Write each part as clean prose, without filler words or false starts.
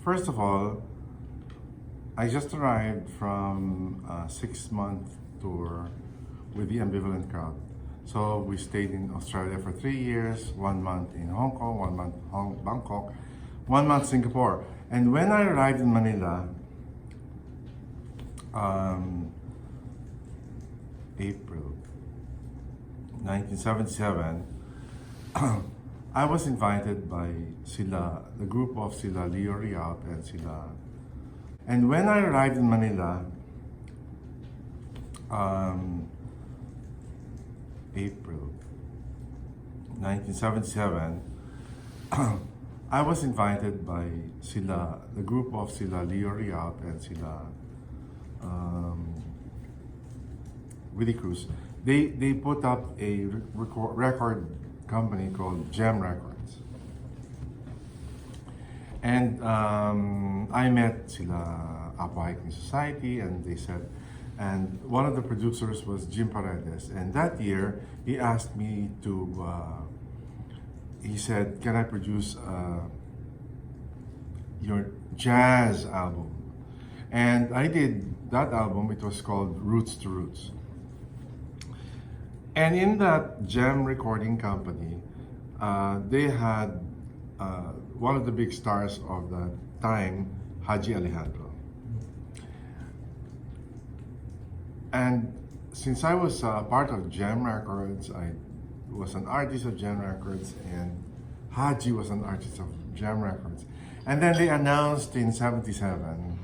First of all, I just arrived from a 6-month tour with the Ambivalent Crowd. So we stayed in Australia for 3 years, 1 month in Hong Kong, 1 month Bangkok, 1 month Singapore. And when I arrived in Manila, April 1977, I was invited by sila, the group of sila Leo Rialp and sila. And when I arrived in Manila, April 1977, I was invited by sila, the group of sila Leo Rialp and sila Willie Cruz. They put up a record company called Gem Records. And I met sila Apo Hiking Society, and they said, and one of the producers was Jim Paredes. And that year, he asked me to, he said, can I produce your jazz album? And I did that album. It was called Roots to Roots. And in that Gem recording company, they had one of the big stars of the time, Hajji Alejandro. And since I was part of Gem Records, I was an artist of Gem Records, and Hajji was an artist of Gem Records. And then they announced in '77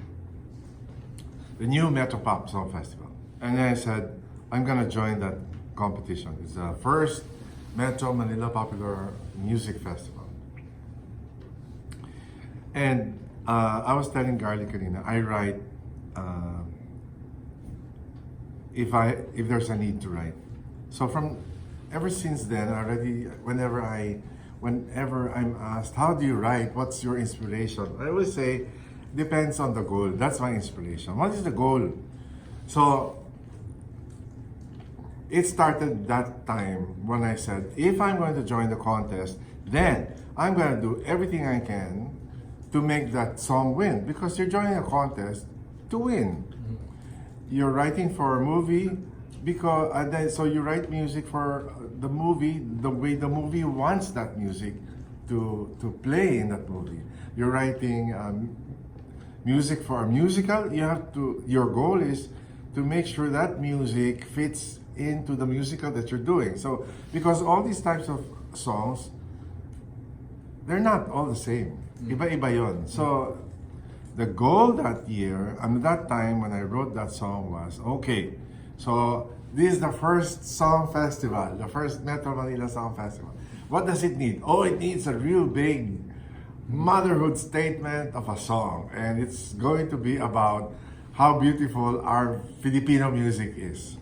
the new Metro Pop Song Festival. And then I said, I'm gonna join that competition. It's the first Metro Manila Popular Music Festival. And I was telling Garly kanina, I write if there's a need to write. So from ever since then, already whenever I'm asked, how do you write? What's your inspiration? I always say, depends on the goal. That's my inspiration. What is the goal? So it started that time when I said, if I'm going to join the contest, then I'm going to do everything I can to make that song win, because you're joining a contest to win. You're writing for a movie because so you write music for the movie the way the movie wants that music to play in that movie. You're writing music for a musical. Your goal is to make sure that music fits into the musical that you're doing. So because all these types of songs, they're not all the same. Iba-iba yon. So the goal that year, and that time when I wrote that song was, okay, so this is the first song festival, the first Metro Manila Song Festival. What does it need? Oh, it needs a real big motherhood statement of a song. And it's going to be about how beautiful our Filipino music is.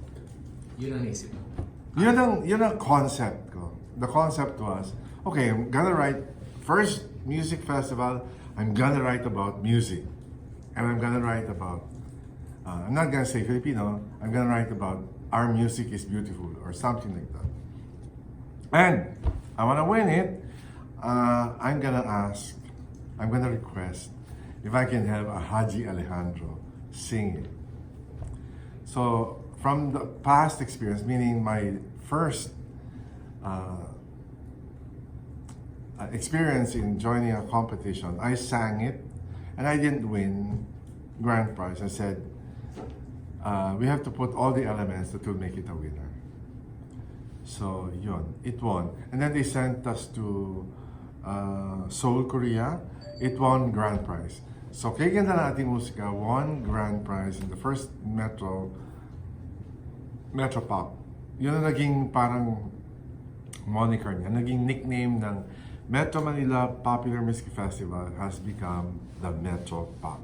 Yun ang isip mo. Yun ang concept ko. The concept was, okay, I'm gonna write first music festival, I'm gonna write about music. And I'm gonna write about, I'm not gonna say Filipino, I'm gonna write about our music is beautiful or something like that. And I wanna win it, I'm gonna request if I can have a Hajji Alejandro sing it. So from the past experience, meaning my first experience in joining a competition, I sang it and I didn't win grand prize. I said, we have to put all the elements that will make it a winner. So yun, it won. And then they sent us to Seoul, Korea. It won grand prize. So Ganda Ng Ating Musika won grand prize in the first Metro Pop. Yun ang naging parang moniker niya, naging nickname ng Metro Manila Popular Music Festival has become the Metro Pop.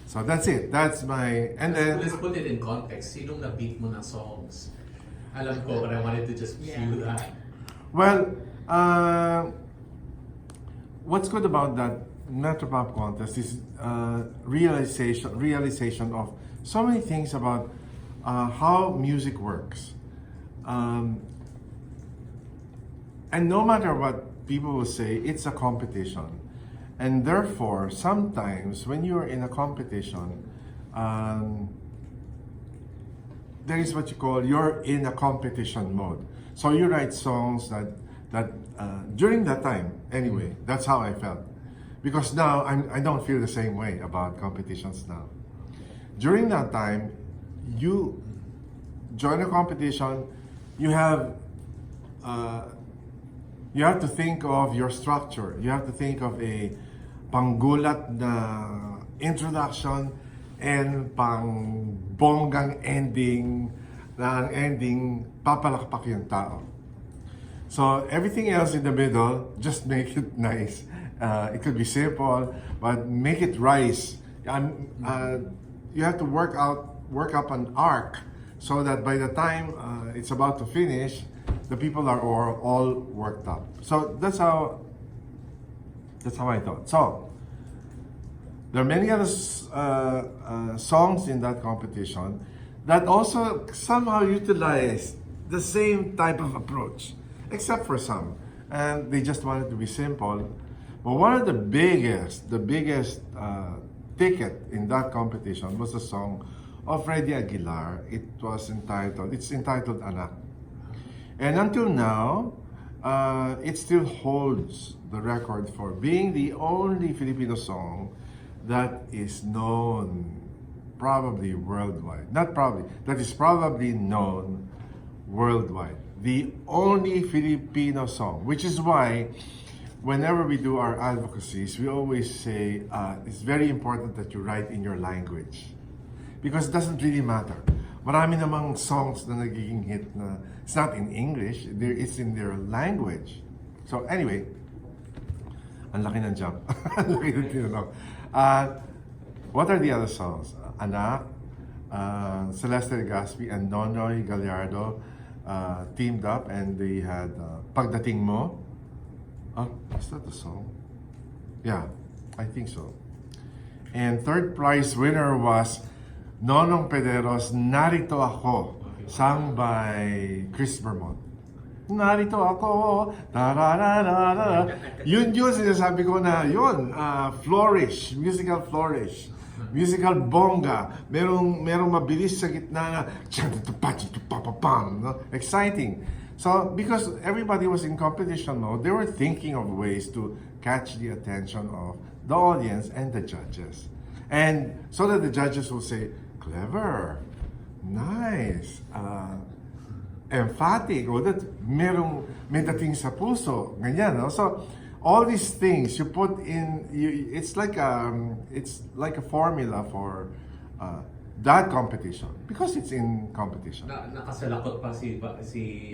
So that's it. That's my... And then... Let's put it in context. Sinong na-beat mo na songs? Alam ko, but I wanted to just feel that. Well, what's good about that Metro Pop contest is realization of so many things about how music works. And no matter what people will say, it's a competition. And therefore, sometimes when you're in a competition, there is what you call you're in a competition mode. So you write songs that during that time, anyway, that's how I felt. Because now I don't feel the same way about competitions now. During that time, you join a competition, you have to think of your structure. You have to think of a panggulat na introduction and pang bonggang ending na ang ending papalakpak yung tao. So everything else in the middle, just make it nice. It could be simple, but make it rise. You have to work up an arc so that by the time it's about to finish, the people are all worked up. So that's how I thought. So there are many other songs in that competition that also somehow utilize the same type of approach, except for some, and they just wanted to be simple. But one of the biggest ticket in that competition was a song of Freddie Aguilar. It's entitled Anak. And until now, it still holds the record for being the only Filipino song that is known probably worldwide. Not probably, that is probably known worldwide. The only Filipino song, which is why whenever we do our advocacies, we always say it's very important that you write in your language. Because it doesn't really matter. Marami namang songs na nagiging hit na it's not in English, it's in their language. So anyway, ang laki ng jump. Ang laki ng tinanong. What are the other songs? Anak, Celeste Legaspi and Nonoy Gallardo teamed up and they had Pagdating Mo. Is that the song? Yeah, I think so. And third prize winner was Nonong Pedero's Narito Ako, sung by Chris Vermont. Narito ako, tarararara. Yun sinasabi ko na yun, flourish, musical flourish, musical bongga, merong mabilis sa gitna na no? Exciting. So, because everybody was in competition mode, they were thinking of ways to catch the attention of the audience and the judges. And so that the judges will say, clever, nice, emphatic, o that may dating sa puso, ganyan, no? So, all these things you put in, it's like a formula for that competition because it's in competition. Nakasalakot pa si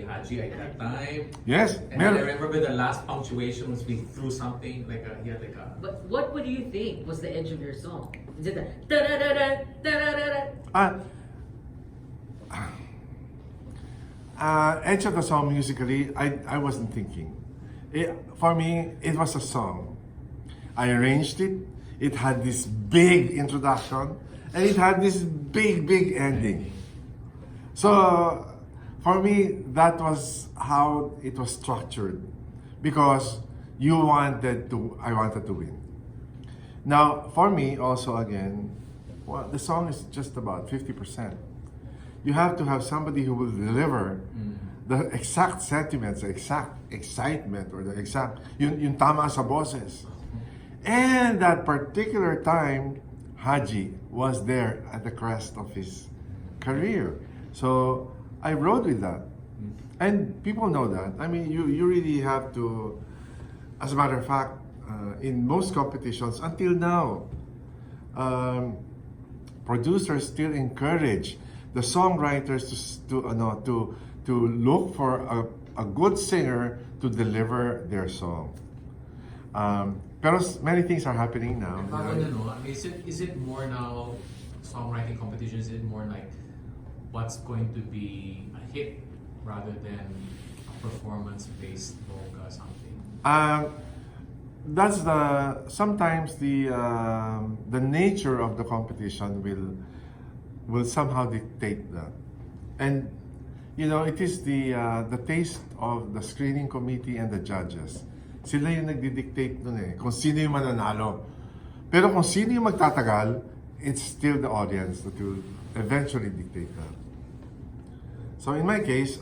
Hajji at that time. Yes. And I remember the last punctuation was we threw something he had But what do you think was the edge of your song? Is it the da-da-da-da, da-da-da-da? Edge of the song musically, I wasn't thinking. For me, it was a song. I arranged it. It had this big introduction. And it had this big ending. So, for me, that was how it was structured. Because I wanted to win. Now, for me, also again, the song is just about 50%. You have to have somebody who will deliver the exact sentiments, the exact excitement, or the exact, yung tama sa boses. And that particular time, Hajji was there at the crest of his career. So I rode with that. And people know that. I mean, you really have to, as a matter of fact, in most competitions, until now, producers still encourage the songwriters to look for a good singer to deliver their song. Pero many things are happening now. Is it more now songwriting competition? Is it more like what's going to be a hit rather than a performance-based vocal or something? That's sometimes the nature of the competition will somehow dictate that, and it is the taste of the screening committee and the judges. Sila yung nagdi-dictate nun eh, kung sino yung mananalo. Pero kung sino yung magtatagal, it's still the audience that will eventually dictate that. So in my case,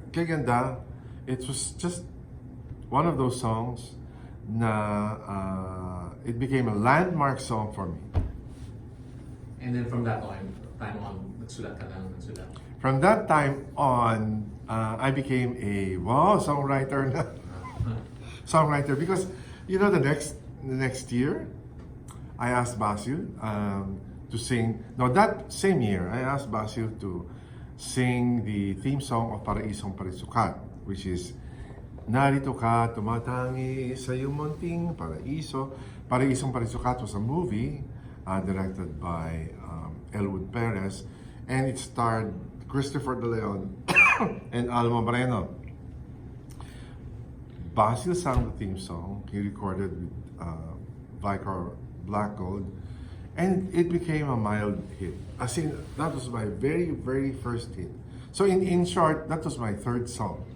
kay Ganda, it was just one of those songs na it became a landmark song for me. And then from that time on, nagsulat ka lang, nagsulat. From that time on, I became a songwriter na. Songwriter because you know the next year I asked Basil to sing. No, that same year I asked Basil to sing the theme song of Paraisong Parisukat, which is Narito ka tumatangi sa iyong munting paraiso. Paraisong Parisukat was a movie directed by Elwood Perez, and it starred Christopher De Leon and Alma Moreno. Basil sang the theme song. He recorded with Vicar Black Gold, and it became a mild hit. As in, that was my very, very first hit. So in short, that was my third song.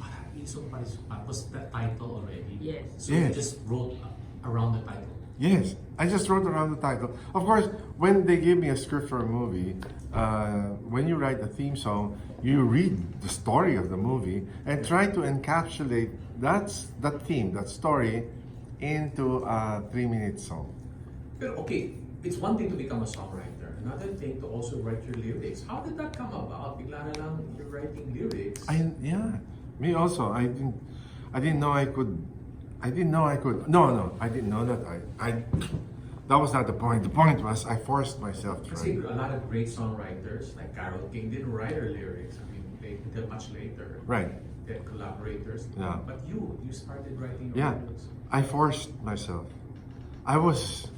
Paraisong Parisukat was the title already? Yes. So Yes. you just wrote around the title? Yes, I just wrote around the title. Of course, when they give me a script for a movie, when you write a theme song, you read the story of the movie and try to encapsulate that theme, that story, into a 3-minute song. Pero okay, it's one thing to become a songwriter. Another thing to also write your lyrics. How did that come about? Bigla na lang you're writing lyrics. Me also. I didn't know I could. No, I didn't know that. That was not the point. The point was I forced myself to Kasi write. a lot of great songwriters like Carole King didn't write her lyrics. I mean, they did much later. Right. They had collaborators. Yeah. But you started writing your Yeah, lyrics. I forced myself. I was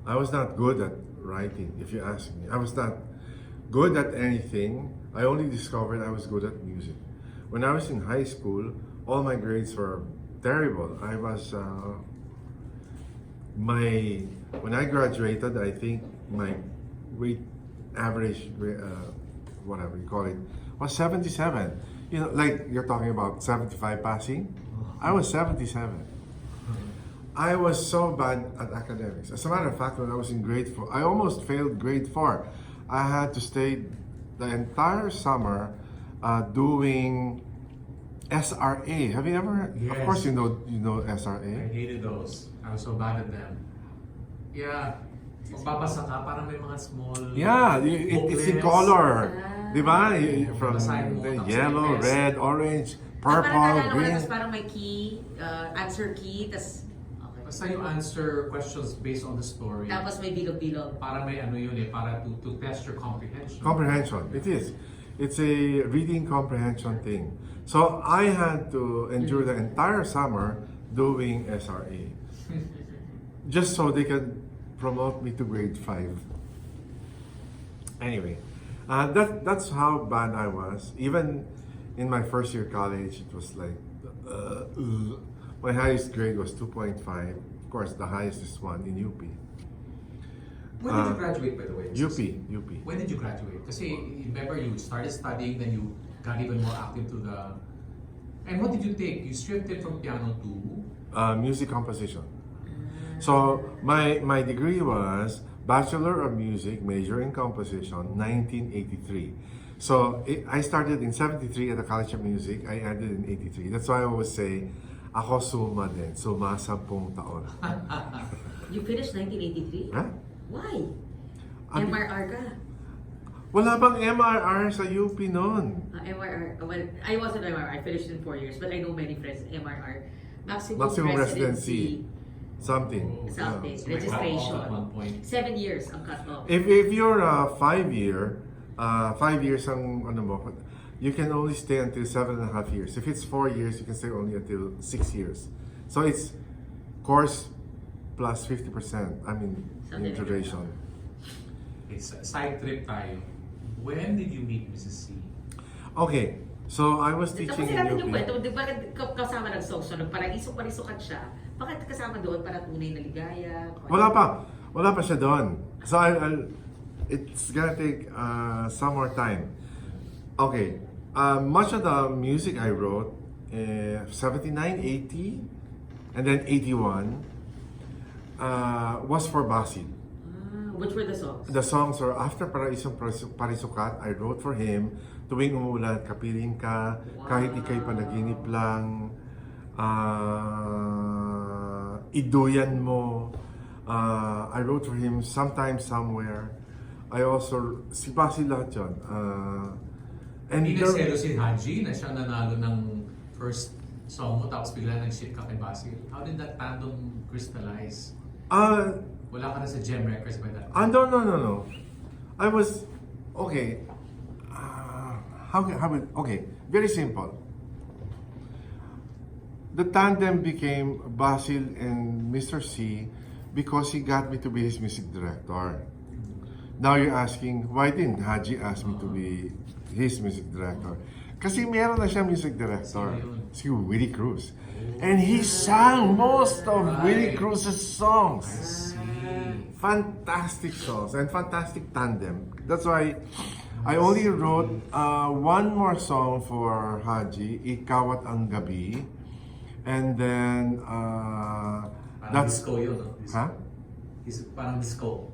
not good at writing, if you ask me. I was not good at anything. I only discovered I was good at music. When I was in high school, all my grades were terrible. I was, when I graduated, I think my weight average, whatever you call it, was 77. You know, like you're talking about 75 passing. I was 77. I was so bad at academics. As a matter of fact, when I was in grade 4, I almost failed grade 4. I had to stay the entire summer doing SRA. Have you ever? Yes. Of course, you know I SRA. hated those. I was so bad at them. Yeah. Magbabasa ka, parang may mga small Yeah, it's in booklets. color. Ah. Di ba? From Basahin mo, the tapos yellow, may test. red, orange, Parang purple, naalala ko na, green. tas parang may key, answer key, tas okay. Basta you answer questions based on the story. Tapos may bilog-bilog. Para may ano yun eh, para to test your comprehension. Comprehension. It is. It's a reading comprehension thing. So I had to endure the entire summer doing SRA. Just so they can promote me to grade 5. Anyway, that's how bad I was. Even in my first year college, it was like, my highest grade was 2.5. Of course, the highest is one in UP. When did you graduate, by the way? UP. When did you graduate? Kasi remember you started studying, then you got even more active to the... And what did you take? You shifted from piano to... Music composition. So my degree was Bachelor of Music, major in composition, 1983. So I started in 73 at the College of Music. I ended in 83. That's why I always say, ako suma din, suma 10 taon. You finished 1983? Huh? Why? Abi- MRR ka? Wala bang MRR sa UP noon? MRR. Well, I wasn't MRR. I finished in 4 years, but I know many friends MRR. Maximum residency. Something. Something. Yeah. So may Registration. cut off at one point. 7 years ang cut off. If you're a 5-year, 5 years ang ano mo, you can only stay until 7.5 years. If it's 4 years, you can stay only until 6 years. So it's course plus 50%. I mean, in Something like duration. It's a side trip tayo. When did you meet Mrs. C? Okay, so I was teaching Tapos in natin yung UP. kwento, di ba kasama nag-social, nagparaiso-parisukat siya. Bakit kasama doon para tunay na ligaya? Wala pa siya doon. So it's gonna take some more time. Okay, much of the music I wrote 79, 80, and then 81 was for Basil. Which were the songs? The songs are After Paraisong Parisukat, I wrote for him. Tuwing umuulan, Kapiling Ka, Kahit Ika'y Panaginip Lang, Iduyan Mo. I wrote for him Sometime Somewhere. I also, si Basil lahat yun. And Hindi there- nagselo si Hajji na siya nanalo ng first song mo tapos bigla nag-shit ka kay Basil. How did that tandem crystallize? Wala ka na sa Gem Records by that time. No. I was, okay. Okay, very simple. The tandem became Basil and Mr. C because he got me to be his music director. Now you're asking, why didn't Hajji ask me to be his music director? Kasi meron na siya music director, si Willie Cruz. And he sang most of Willie Cruz's songs. Fantastic songs and fantastic tandem. That's why I only wrote one more song for Hajji, Ikaw at Ang Gabi. And then, Parang disco yun, no? Disco. Ha? Parang disco.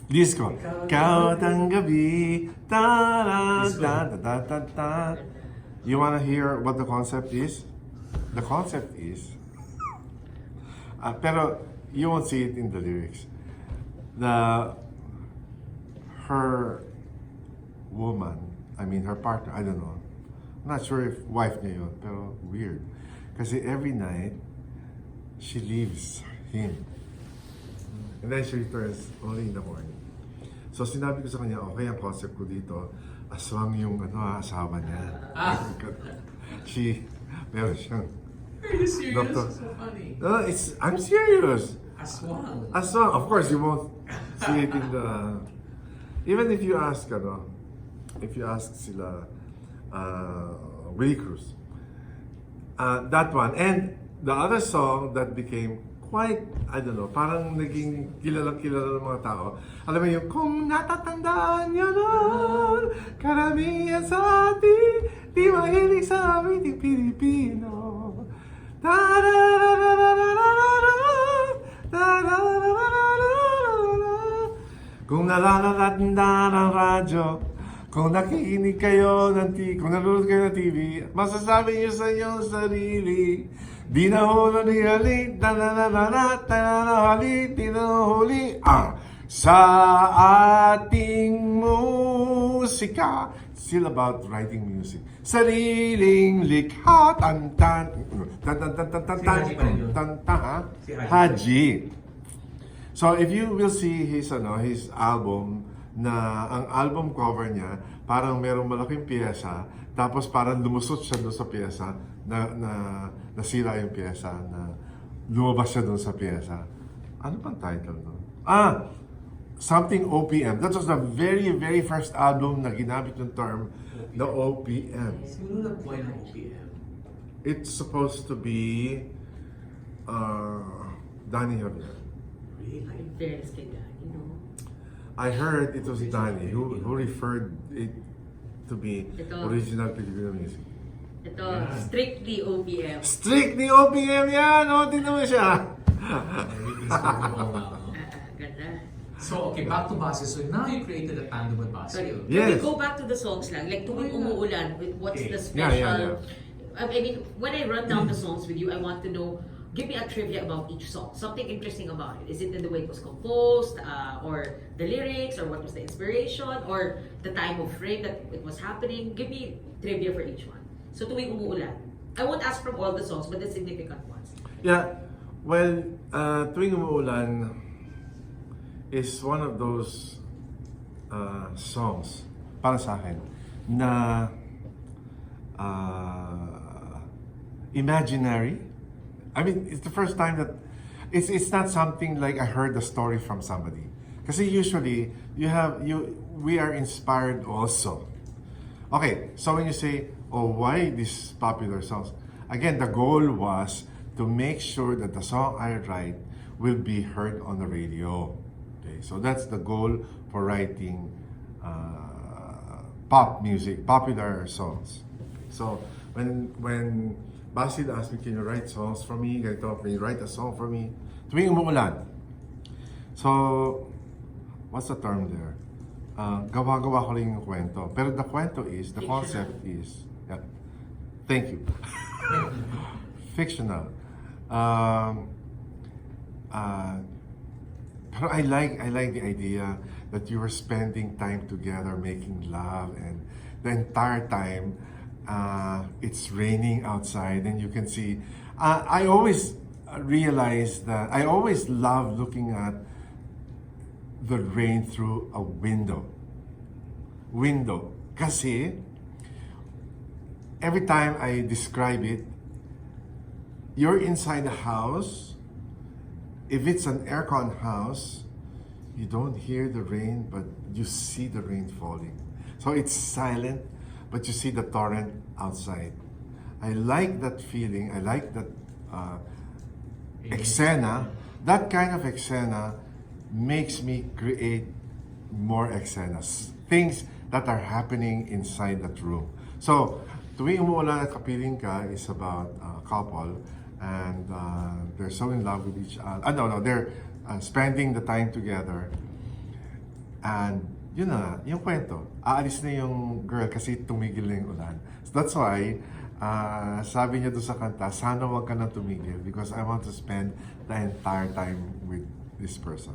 Disco. Ikaw at Ang Gabi. Ta-da-da-da-da-da. You wanna hear what the concept is? The concept is, pero you won't see it in the lyrics. Her woman, I mean her partner, I don't know. I'm not sure if wife niya yun, pero weird. Kasi every night, she leaves him. And then she returns only in the morning. So sinabi ko sa kanya, okay, ang concept ko dito, aswang yung asawa niya. Meron siyang Are you serious? Doctor. So funny. I'm serious. Aswang. Aswang, of course, you won't see it in the... Even if you ask, sila, Willie Cruz, that one. And the other song that became quite, I don't know, parang naging kilalang-kilala ng mga tao. Alam mo yung, kung natatandaan nyo nun, karamihan sa atin, di mahilig sa awiting Pilipino. Kung nalalatanda ng radyo, kung nakikinig kayo kung nanonood kayo ng TV, masasabi niyo sa inyong sarili, di na huli ni hali, hali, di na huli, sa ating musika. It's still about writing music. Sariling likha, tan-tan, Hajji. So if you will see his album, na ang album cover niya, parang merong malaking piyesa, tapos parang lumusot siya doon sa piyesa, nasira yung piyesa, na lumabas siya doon sa piyesa. Ano bang title nun? Something OPM. That was the very, very first album na ginamit yung term, the OPM. Siguro na point ng OPM. It's supposed to be Danny Javier. Really? In fairness kay Danny, no? I heard it was Danny who referred it to be Ito. original Filipino music. Ito, strictly OPM. Strictly OPM yan! O, tingnan mo siya! Everything's going on now. Ganda. So, okay, back to Basil. So now you created a tandem with Sorry, Basil. can we Yes. go back to the songs lang? Like, tuwing umuulan, what's Okay. the special... Yeah. I mean, when I run down the songs with you, I want to know, give me a trivia about each song. Something interesting about it. Is it in the way it was composed, or the lyrics, or what was the inspiration, or the time of frame that it was happening? Give me trivia for each one. So, tuwing umuulan. I won't ask from all the songs, but the significant ones. Yeah, well, Tuwing Umuulan is one of those songs, para sa akin, na imaginary. I mean, it's the first time that it's not something like I heard the story from somebody. Kasi usually we are inspired also. Okay, so when you say, oh, why these popular songs? Again, the goal was to make sure that the song I write will be heard on the radio. Okay, so that's the goal for writing pop music, popular songs. So when Basil asked me, can you write songs for me? Ganito, can you write a song for me? Tuwing umuulan. So, what's the term there? Gawa-gawa ko rin yung kwento. Pero the kwento is, the concept is, yeah, thank you. Fictional. Pero I like the idea that you were spending time together making love, and the entire time it's raining outside and you can see. I always realize that I always love looking at the rain through a window. Kasi every time I describe it, you're inside the house. If it's an aircon house, you don't hear the rain, but you see the rain falling. So it's silent, but you see the torrent outside. I like that feeling. I like that eksena. That kind of eksena makes me create more eksenas. Things that are happening inside that room. So, tuwing umuulan at kapiling ka is about a couple, and they're so in love with each other. They're spending the time together. And yun na, yung kwento. Aalis na yung girl kasi tumigil na yung ulan. So that's why, sabi niya doon sa kanta, sana wag ka na tumigil because I want to spend the entire time with this person.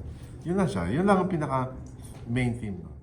Yun na siya. Yun lang ang pinaka main theme. No?